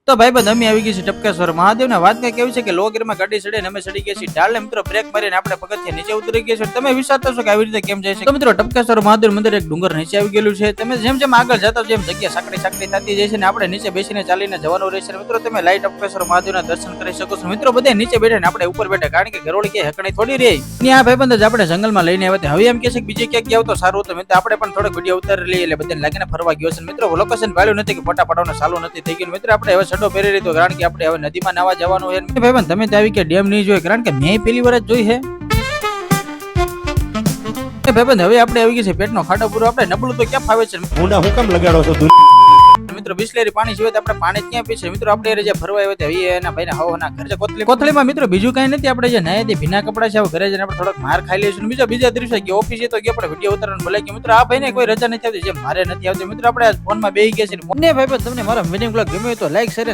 તો ભાઈ બંધ અમે આવી ગઈ છે ટપકેશ્વર મહાદેવ ને વાત કઈ કેવી છે કે લો ગીરમાં ગાડી ચડે ને અમે ચડી ગયા છીએ ઢાળ ને મિત્રો બ્રેક મારીને આપણે પગથિયા નીચે ઉતરી ગયા છે. તમે વિચારતા છો કે આવી રીતે કેમ જાય છે? તો મિત્રો ટપકેશ્વર મહાદેવ મંદિર એક ડુંગર નીચે આવી ગયેલું છે. તમે જેમ જેમ આગળ જતા જેમ જગ્યા સાંકડી સાંકડી થતી જાય છે ને આપણે નીચે બેસીને ચાલીને જવાનું રહેશે. મિત્રો તમે લાઈટ ટપકેશ્વર મહાદેવના દર્શન કરી શકો છો. મિત્રો બધા નીચે બેઠા ને આપણે ઉપર બેઠા કારણ કે ઘરોળી કે હકણી થોડી રહી ને આ ભાઈબંધ જ આપણે જંગલમાં લઈને આવ્યા. હવે એમ કે છે કે બીજે ક્યાંક ગયા તો સારું હતું. મિત્રો આપણે પણ થોડો વિડીયો ઉતારી લઈએ એટલે બધાને લાગીને ફરવા ગયો છે. મિત્રો લોકેશન ભાળ્યું નથી કે ફોટા પાડવાનું ચાલુ નથી થઈ ગયું. મિત્રો આપણે હવે છડો પહેરી લીધો કારણ કે આપણે હવે નદીમાં નાવા જવાનું છે. ભાઈબંધ તમે તો આવી કે ડેમ નહીં જોઈ કારણ કે મેં પેલી વાર જ જોઈ છે. ભાઈબંધ હવે આપણે આવી ગયા છે પેટનો ખાડો પૂરો. આપણે નબળું તો ક્યાં ફાવે છે? ઊંડા હું કેમ લગાડો છો? મિત્રો બિસ્લેરી પાણી સિવાય આપણે પાણી ક્યાં પીશે? મિત્રો આપણે જે ફરવા આવ્યા હતા એના ભાઈના હવાના ઘર છે કોથળીમાં. મિત્રો બીજું કઈ નથી. આપણે જે નાયથી ભીના કપડા છે ઘરે જઈને આપણે થોડોક માર ખાઈ લઈશું. બીજા દિવસે ગયા ઓફિસે તો ગયા આપણે વિડીયો ઉતારવાનું બોલાય કે મિત્રો આ ભાઈને કોઈ રજા નથી આવતી જેમ મારે નથી આવતી. મિત્રો આપણે ફોનમાં બેસી ગયા છે. ભાઈ તમને મારો વિડીયો બ્લોગ ગમ્યો તો લાઈક શેર